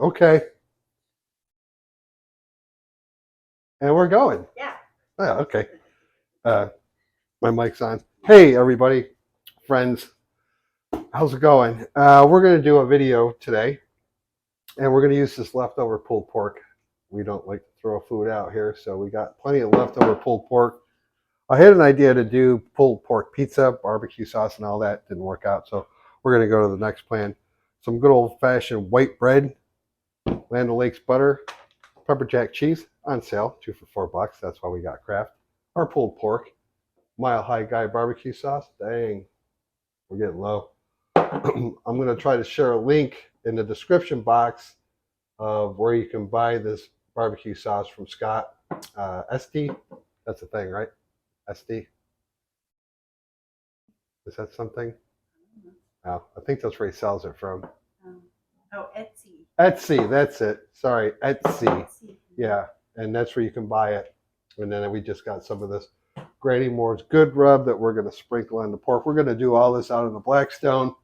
Okay. And we're going. Yeah. Oh, okay. Uh, my mic's on. Hey, everybody, friends. How's it going? We're going to do a video today, and we're going to use this leftover pulled pork. We don't like to throw food out here, so we got plenty of leftover pulled pork. I had an idea to do pulled pork pizza, barbecue sauce, and all that. Didn't work out, so we're going to go to the next plan. Some good old-fashioned white bread, Land O'Lakes butter, pepper jack cheese on sale, 2 for $4. That's why we got Kraft. Our pulled pork, Mile High Guy barbecue sauce. Dang, we're getting low. I'm going to try to share a link in the description box of where you can buy this barbecue sauce from Scott. ST, that's the thing, right? ST. Is that something? Oh, I think that's where he sells it from. Oh, Etsy. Etsy, that's it. Sorry, Etsy. Etsy. Yeah, and that's where you can buy it. And then we just got some of this Granny Moore's Good Rub that we're going to sprinkle on the pork. We're going to do all this out in the Blackstone.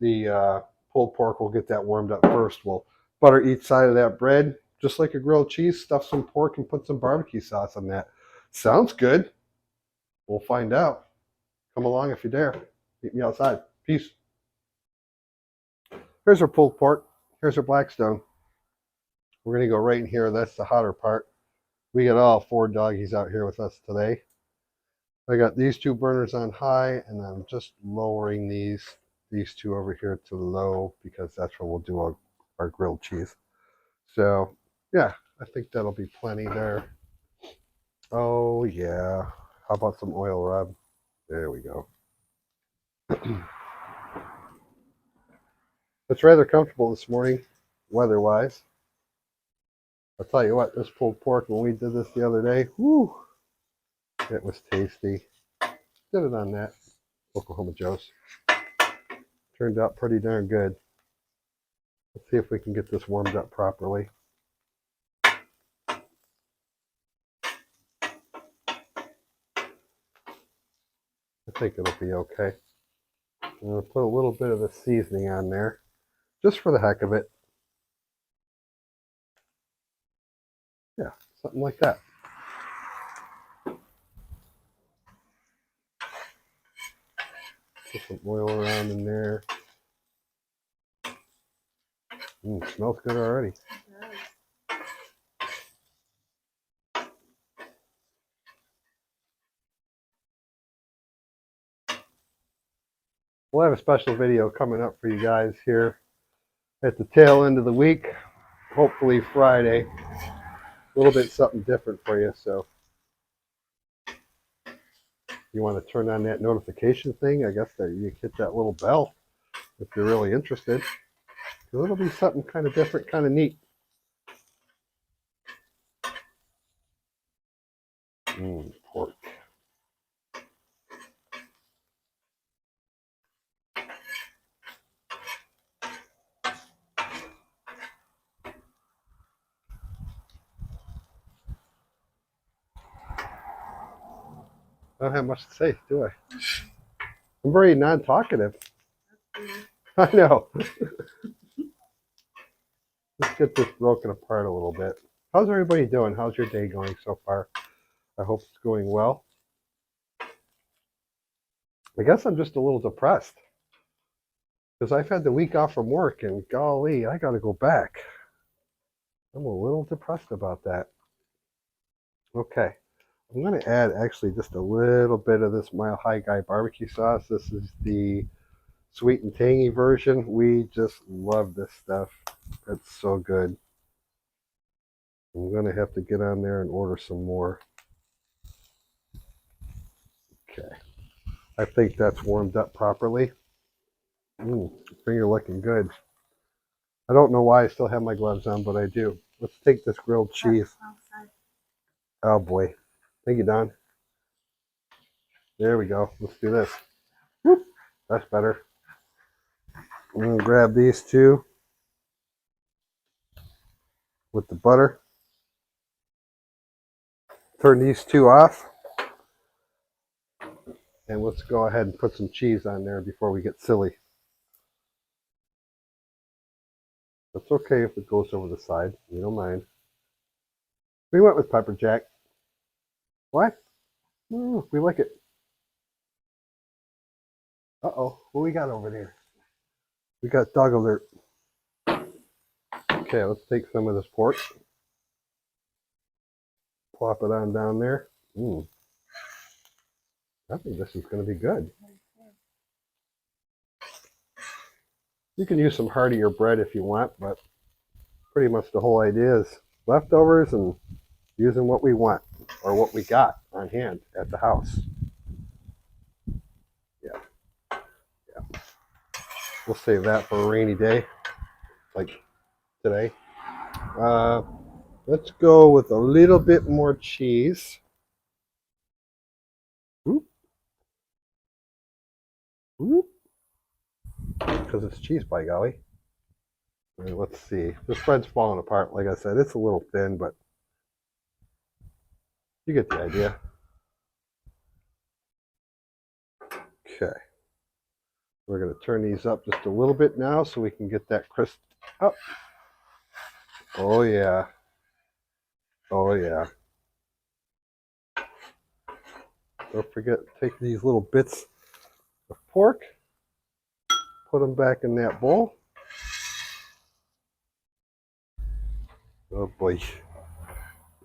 The pulled pork, we'll get that warmed up first. We'll butter each side of that bread, just like a grilled cheese, stuff some pork, and put some barbecue sauce on that. Sounds good. We'll find out. Come along if you dare. Meet me outside. Peace. Here's our pulled pork. Here's our Blackstone. We're going to go right in here. That's the hotter part. We got all 4 doggies out here with us today. I got these 2 burners on high, and I'm just lowering these 2 over here to low because that's where we'll do our grilled cheese. So, yeah, I think that'll be plenty there. Oh, yeah. How about some oil rub? There we go. It's rather comfortable this morning, weather-wise. I'll tell you what, this pulled pork, when we did this the other day, whoo, it was tasty. Did it on that Oklahoma Joe's. Turned out pretty darn good. Let's see if we can get this warmed up properly. I think it'll be okay. I'm going to put a little bit of the seasoning on there, just for the heck of it. Yeah, something like that. Put some oil around in there. Smells good already. We'll have a special video coming up for you guys here at the tail end of the week. Hopefully Friday. A little bit something different for you. So you want to turn on that notification thing. I guess that you hit that little bell if you're really interested. Because it'll be something kind of different, kind of neat. Pork. I don't have much to say, do I? I'm very non-talkative. I know. Let's get this broken apart a little bit. How's everybody doing? How's your day going so far? I hope it's going well. I guess I'm just a little depressed because I've had the week off from work and golly, I got to go back. I'm a little depressed about that. Okay. I'm going to add actually just a little bit of this Mile High Guy barbecue sauce. This is the sweet and tangy version. We just love this stuff. It's so good. I'm going to have to get on there and order some more. Okay. I think that's warmed up properly. Finger looking good. I don't know why I still have my gloves on, but I do. Let's take this grilled cheese. Oh boy. Thank you, Don. There we go. Let's do this. Whoop. That's better. I'm going to grab these 2 with the butter. Turn these 2 off. And let's go ahead and put some cheese on there before we get silly. That's okay if it goes over the side. We don't mind. We went with pepper jack. Why? We like it. Uh-oh. What we got over there? We got dog alert. Okay, let's take some of this pork. Plop it on down there. I think this is going to be good. You can use some heartier bread if you want, but pretty much the whole idea is leftovers and using what we want or what we got on hand at the house. Yeah. We'll save that for a rainy day like today. Let's go with a little bit more cheese. Because it's cheese, by golly. Let's see. This bread's falling apart. Like I said, it's a little thin, but you get the idea. Okay. We're going to turn these up just a little bit now so we can get that crisp up. Oh, yeah. Oh, yeah. Don't forget to take these little bits of pork, put them back in that bowl. Oh, boy.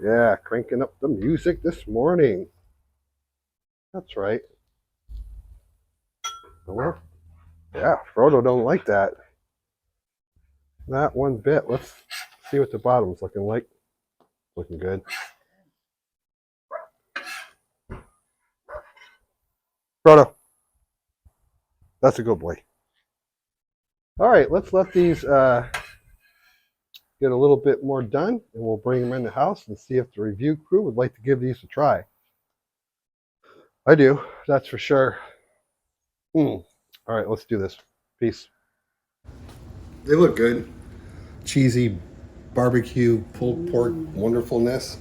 Yeah, cranking up the music this morning. That's right. Well, yeah, Frodo don't like that. Not one bit. Let's see what the bottom's looking like. Looking good. Frodo. That's a good boy. All right, let's let these get a little bit more done, and we'll bring them in the house and see if the review crew would like to give these a try. I do, that's for sure. All right, let's do this. Peace. They look good. Cheesy barbecue pulled pork wonderfulness.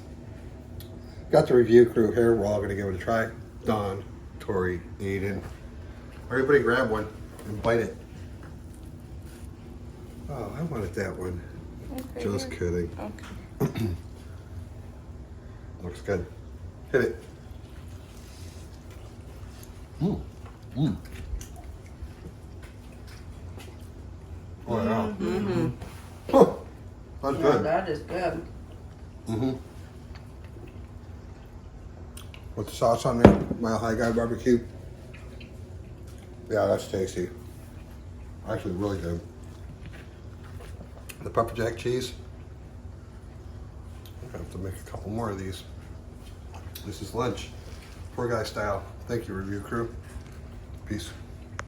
Got the review crew here. We're all going to give it a try. Don, Tori, Aiden. Everybody grab one and bite it. Oh, I wanted that one. Okay, just kidding. Okay. Looks good. Hit it. Oh, yeah. Oh, that's good. That is good. With the sauce on there, Mile High Guy barbecue. Yeah, that's tasty. Actually, really good. The pepper jack cheese. I have to make a couple more of these. This is lunch. Poor guy style. Thank you, review crew. Peace.